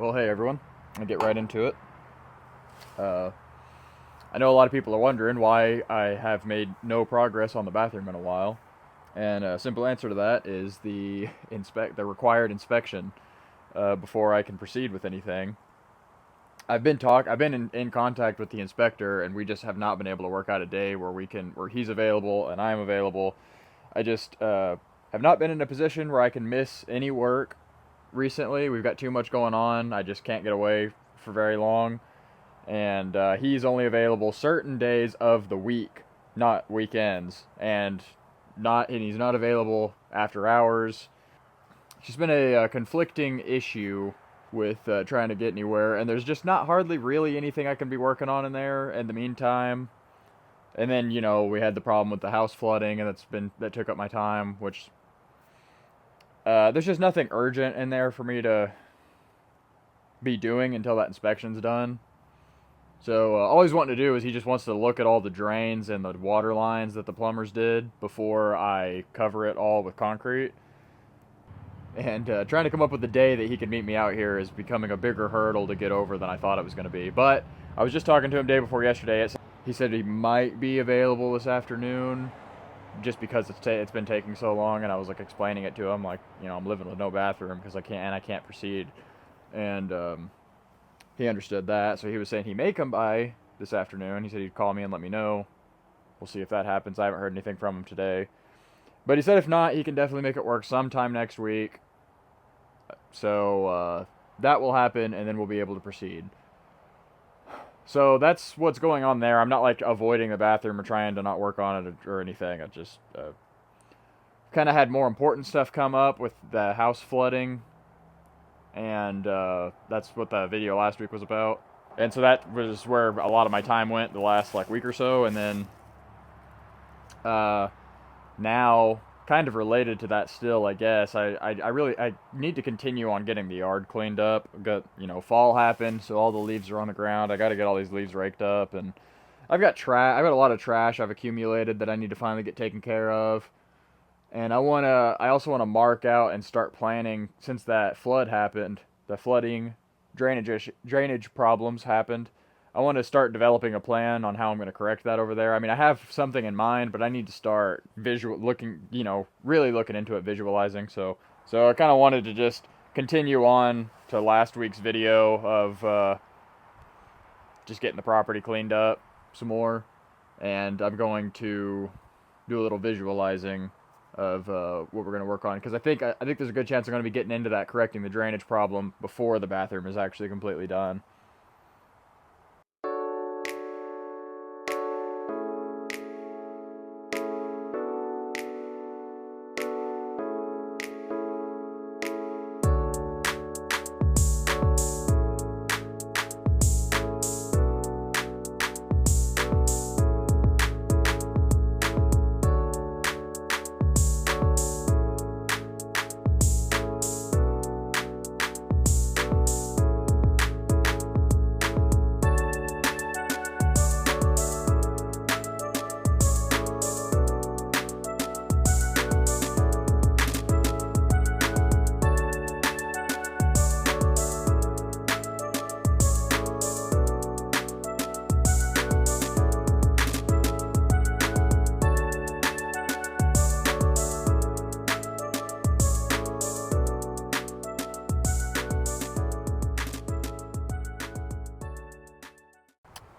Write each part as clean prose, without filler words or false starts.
Well, hey everyone, I'll get right into it. Uh, I know a lot of people are wondering why I have made no progress on the bathroom in a while, and a simple answer to that is the required inspection before I can proceed with anything. I've been in contact with the inspector, and we just have not been able to work out a day where he's available and I'm available. I just have not been in a position where I can miss any work recently. We've got too much going on. I just can't get away for very long. And he's only available certain days of the week, not weekends, and he's not available after hours. It's just been a conflicting issue with trying to get anywhere, and there's just not hardly really anything I can be working on in there in the meantime. And then we had the problem with the house flooding, and that took up my time, which there's just nothing urgent in there for me to be doing until that inspection's done. So all he's wanting to do is he just wants to look at all the drains and the water lines that the plumbers did before I cover it all with concrete. And trying to come up with a day that he can meet me out here is becoming a bigger hurdle to get over than I thought it was going to be. But I was just talking to him day before yesterday. He said he might be available this afternoon just because it's been taking so long. And I was like explaining it to him, like, I'm living with no bathroom because I can't proceed. And he understood that, so he was saying he may come by this afternoon. He said he'd call me and let me know. We'll see if that happens. I haven't heard anything from him today. But he said if not, he can definitely make it work sometime next week. So that will happen, and then we'll be able to proceed. So that's what's going on there. I'm not like avoiding the bathroom or trying to not work on it or anything. I just kind of had more important stuff come up with the house flooding. And that's what the video last week was about. And so that was where a lot of my time went the last week or so. And then now, kind of related to that still, I guess, I need to continue on getting the yard cleaned up. Fall happened, so all the leaves are on the ground. I got to get all these leaves raked up, and I've got a lot of trash I've accumulated that I need to finally get taken care of. And I also want to mark out and start planning, since that flood happened, the flooding, drainage problems happened. I want to start developing a plan on how I'm going to correct that over there. I mean, I have something in mind, but I need to start really looking into it, visualizing. So I kind of wanted to just continue on to last week's video of just getting the property cleaned up some more. And I'm going to do a little visualizing of what we're going to work on, because I think there's a good chance I'm going to be getting into that, correcting the drainage problem before the bathroom is actually completely done.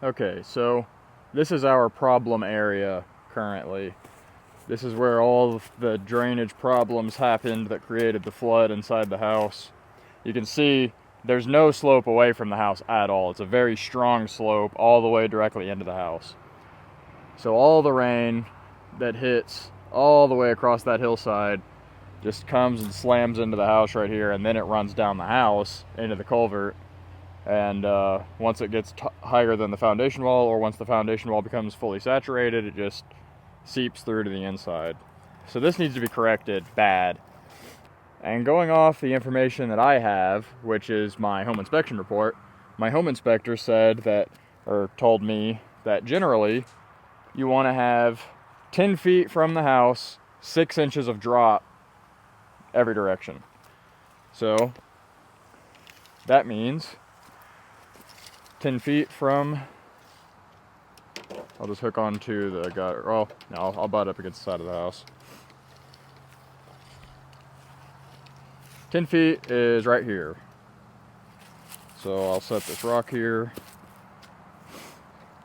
Okay, so this is our problem area currently. This is where all of the drainage problems happened that created the flood inside the house. You can see there's no slope away from the house at all. It's a very strong slope all the way directly into the house. So all the rain that hits all the way across that hillside just comes and slams into the house right here, and then it runs down the house into the culvert. And once it gets higher than the foundation wall, or once the foundation wall becomes fully saturated, it just seeps through to the inside. So this needs to be corrected bad. And going off the information that I have, which is my home inspection report, my home inspector told me that generally you want to have 10 feet from the house, 6 inches of drop every direction. So that means 10 feet from, I'll just hook onto the gutter. Oh, no, I'll butt up against the side of the house. 10 feet is right here. So I'll set this rock here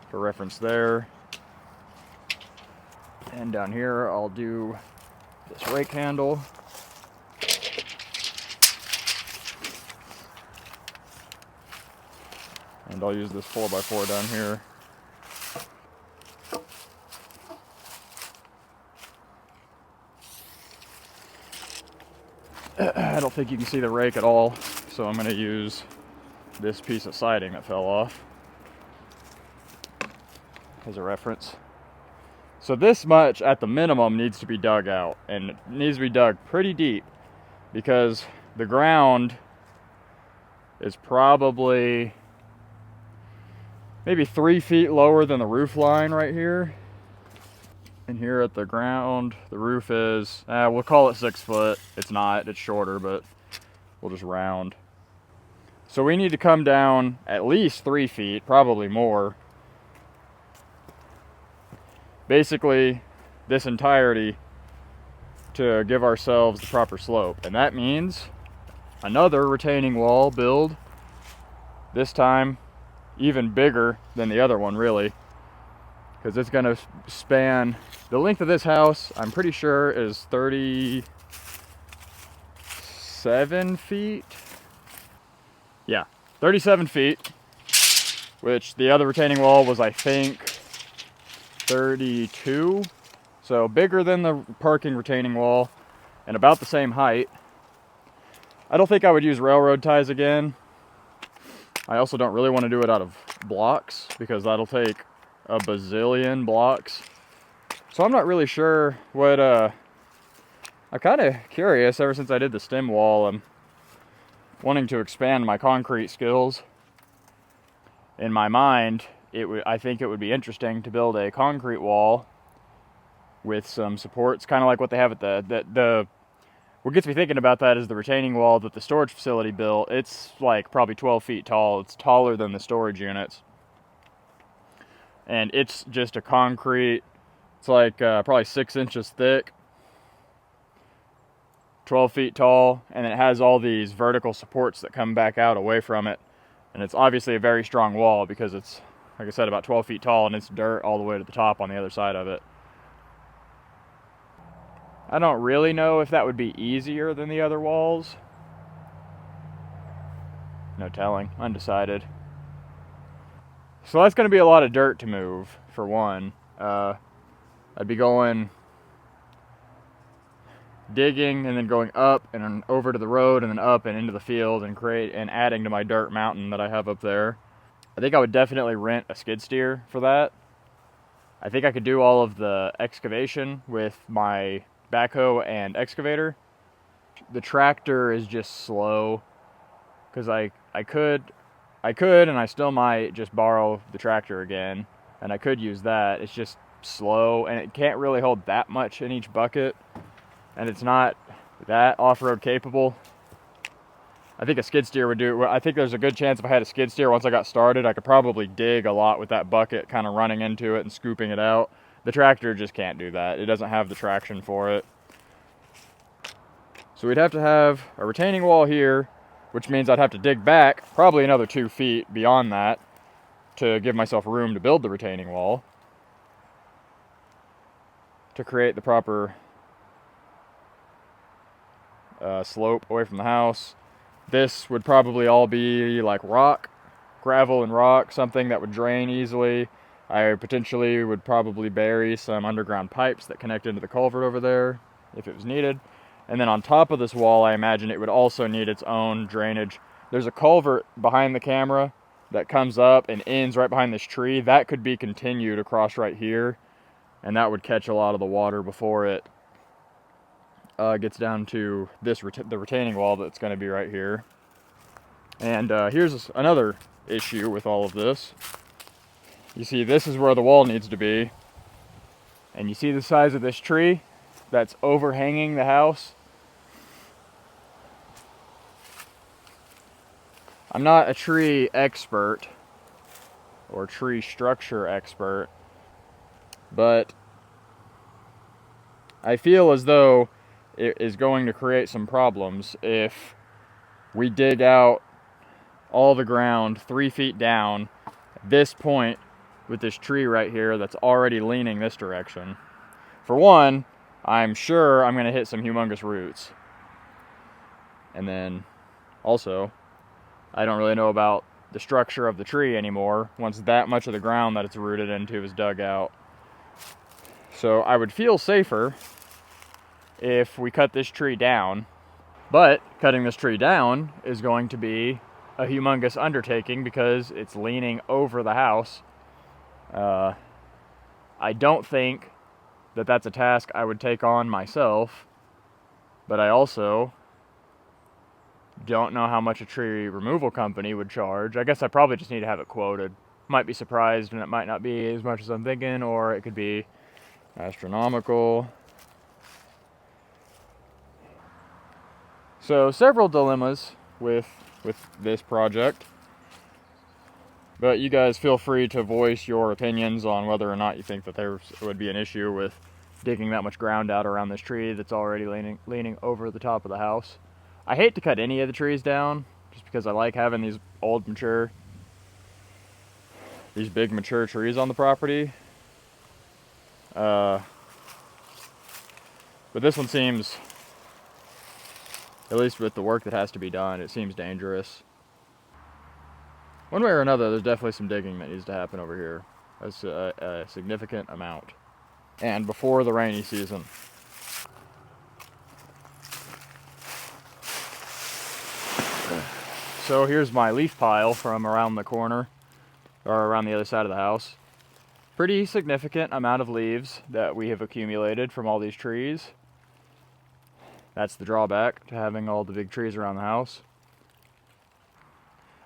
for reference there. And down here I'll do this rake handle. And I'll use this 4x4 down here. I don't think you can see the rake at all, so I'm going to use this piece of siding that fell off as a reference. So this much at the minimum needs to be dug out, and it needs to be dug pretty deep because the ground is probably maybe 3 feet lower than the roof line right here. And here at the ground, the roof is, we'll call it 6 foot. It's not, it's shorter, but we'll just round. So we need to come down at least 3 feet, probably more. Basically, this entirety to give ourselves the proper slope. And that means another retaining wall build, this time even bigger than the other one, really. Because it's going to span, the length of this house, I'm pretty sure, is 37 feet. Yeah, 37 feet, which the other retaining wall was, I think, 32. So bigger than the parking retaining wall and about the same height. I don't think I would use railroad ties again. I also don't really want to do it out of blocks because that'll take a bazillion blocks. So I'm not really sure what, I'm kind of curious ever since I did the stem wall. I'm wanting to expand my concrete skills. In my mind, I think it would be interesting to build a concrete wall with some supports, kind of like what they have at what gets me thinking about that is the retaining wall that the storage facility built. It's like probably 12 feet tall. It's taller than the storage units. And it's just a concrete, it's like probably 6 inches thick, 12 feet tall, and it has all these vertical supports that come back out away from it. And it's obviously a very strong wall because it's, like I said, about 12 feet tall, and it's dirt all the way to the top on the other side of it. I don't really know if that would be easier than the other walls. No telling, undecided. So that's going to be a lot of dirt to move, for one. I'd be going, digging, and then going up and then over to the road and then up and into the field and adding to my dirt mountain that I have up there. I think I would definitely rent a skid steer for that. I think I could do all of the excavation with my backhoe and excavator. The tractor is just slow because I could and I still might just borrow the tractor again, and I could use that. It's just slow and it can't really hold that much in each bucket, and it's not that off-road capable. I think a skid steer would do it. I think there's a good chance if I had a skid steer once I got started, I could probably dig a lot with that bucket kind of running into it and scooping it out. The tractor just can't do that. It doesn't have the traction for it. So we'd have to have a retaining wall here, which means I'd have to dig back probably another 2 feet beyond that to give myself room to build the retaining wall to create the proper slope away from the house. This would probably all be like rock, gravel and rock, something that would drain easily. I potentially would probably bury some underground pipes that connect into the culvert over there if it was needed. And then on top of this wall, I imagine it would also need its own drainage. There's a culvert behind the camera that comes up and ends right behind this tree. That could be continued across right here, and that would catch a lot of the water before it gets down to this the retaining wall that's going to be right here. And here's another issue with all of this. You see, this is where the wall needs to be, and you see the size of this tree that's overhanging the house. I'm not a tree expert or tree structure expert, but I feel as though it is going to create some problems if we dig out all the ground 3 feet down at this point with this tree right here that's already leaning this direction. For one, I'm sure I'm going to hit some humongous roots. And then also, I don't really know about the structure of the tree anymore once that much of the ground that it's rooted into is dug out. So I would feel safer if we cut this tree down, but cutting this tree down is going to be a humongous undertaking because it's leaning over the house. I don't think that that's a task I would take on myself, but I also don't know how much a tree removal company would charge. I guess I probably just need to have it quoted. Might be surprised and it might not be as much as I'm thinking, or it could be astronomical. So several dilemmas with this project, but you guys feel free to voice your opinions on whether or not you think that there would be an issue with digging that much ground out around this tree that's already leaning over the top of the house. I hate to cut any of the trees down just because I like having these big mature trees on the property. But this one seems, at least with the work that has to be done, it seems dangerous. One way or another, there's definitely some digging that needs to happen over here. That's a significant amount. And before the rainy season. So here's my leaf pile from around the corner, or around the other side of the house. Pretty significant amount of leaves that we have accumulated from all these trees. That's the drawback to having all the big trees around the house.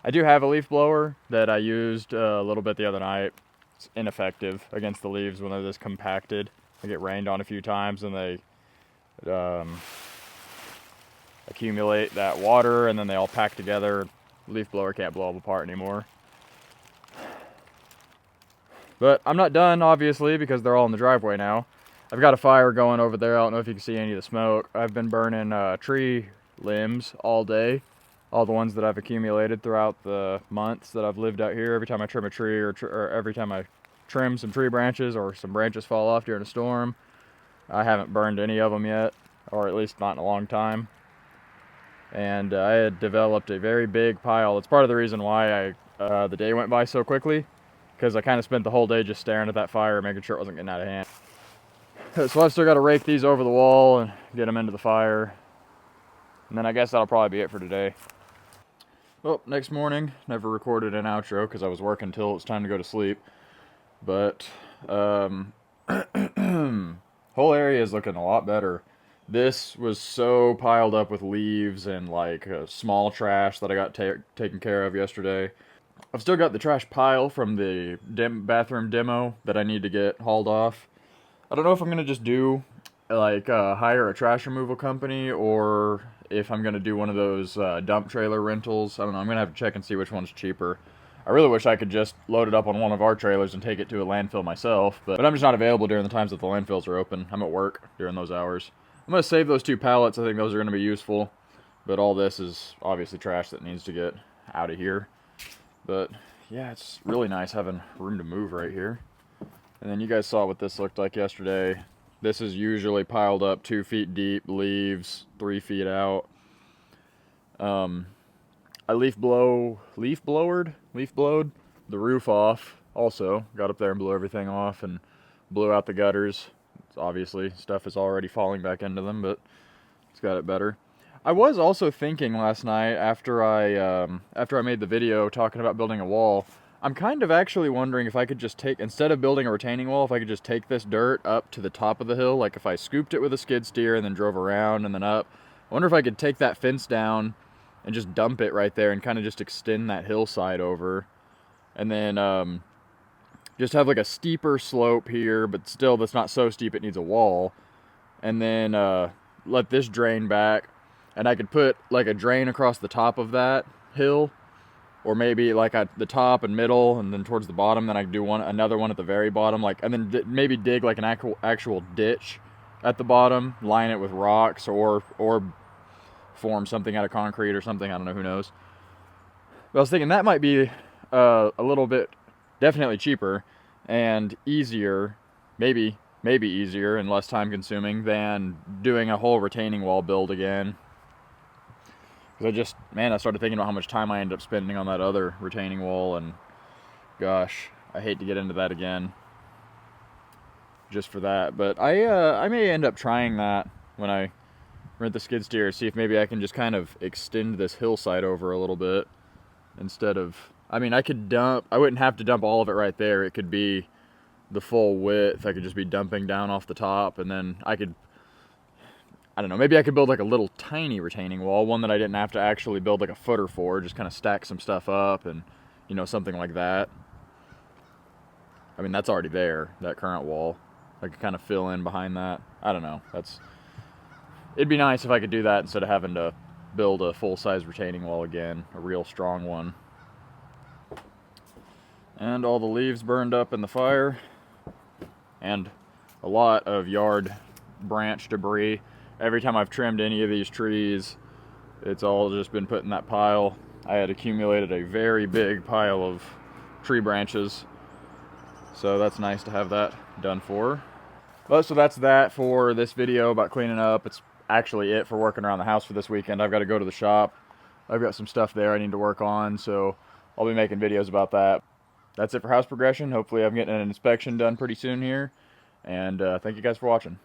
I do have a leaf blower that I used a little bit the other night. It's ineffective against the leaves when they're this compacted. They get rained on a few times and they accumulate that water and then they all pack together. Leaf blower can't blow them apart anymore. But I'm not done, obviously, because they're all in the driveway now. I've got a fire going over there. I don't know if you can see any of the smoke. I've been burning tree limbs all day. All the ones that I've accumulated throughout the months that I've lived out here. Every time I trim a tree or every time I trim some tree branches or some branches fall off during a storm. I haven't burned any of them yet, or at least not in a long time. And I had developed a very big pile. It's part of the reason why the day went by so quickly, because I kind of spent the whole day just staring at that fire, making sure it wasn't getting out of hand. So I've still got to rake these over the wall and get them into the fire. And then I guess that'll probably be it for today. Well, next morning, never recorded an outro because I was working till it was time to go to sleep. But, whole area is looking a lot better. This was so piled up with leaves and like small trash that I got taken care of yesterday. I've still got the trash pile from the bathroom demo that I need to get hauled off. I don't know if I'm going to just do like hire a trash removal company or if I'm going to do one of those dump trailer rentals. I don't know. I'm going to have to check and see which one's cheaper. I really wish I could just load it up on one of our trailers and take it to a landfill myself, but I'm just not available during the times that the landfills are open. I'm at work during those hours. I'm going to save those 2 pallets. I think those are going to be useful, but all this is obviously trash that needs to get out of here. But yeah, it's really nice having room to move right here. And then you guys saw what this looked like yesterday. This is usually piled up 2 feet deep, leaves 3 feet out. I leaf blowed the roof off also. Got up there and blew everything off and blew out the gutters. Obviously, stuff is already falling back into them, but it's got it better. I was also thinking last night after I made the video talking about building a wall, I'm kind of actually wondering if I could just instead of building a retaining wall, if I could just take this dirt up to the top of the hill, like if I scooped it with a skid steer and then drove around and then up. I wonder if I could take that fence down and just dump it right there and kind of just extend that hillside over. And then just have like a steeper slope here, but still that's not so steep it needs a wall. And then let this drain back. And I could put like a drain across the top of that hill or maybe like at the top and middle, and then towards the bottom. Then I could do another one at the very bottom, like, and then maybe dig like an actual ditch at the bottom, line it with rocks, or form something out of concrete or something. I don't know, who knows. But I was thinking that might be a little bit, definitely cheaper and easier, maybe easier and less time consuming than doing a whole retaining wall build again. Because I started thinking about how much time I ended up spending on that other retaining wall, and gosh, I hate to get into that again just for that. But I may end up trying that when I rent the skid steer, see if maybe I can just kind of extend this hillside over a little bit instead of, I mean, I wouldn't have to dump all of it right there. It could be the full width. I could just be dumping down off the top, and then I don't know, maybe I could build like a little tiny retaining wall, one that I didn't have to actually build like a footer for, just kind of stack some stuff up and, you know, something like that. I mean, that's already there, that current wall. I could kind of fill in behind that. I don't know. It'd be nice if I could do that instead of having to build a full-size retaining wall again, a real strong one. And all the leaves burned up in the fire, and a lot of yard branch debris. Every time I've trimmed any of these trees, it's all just been put in that pile. I had accumulated a very big pile of tree branches, so that's nice to have that done for. But so that's that for this video about cleaning up. It's actually it for working around the house for this weekend. I've got to go to the shop. I've got some stuff there I need to work on, so I'll be making videos about that. That's it for house progression. Hopefully I'm getting an inspection done pretty soon here, and thank you guys for watching.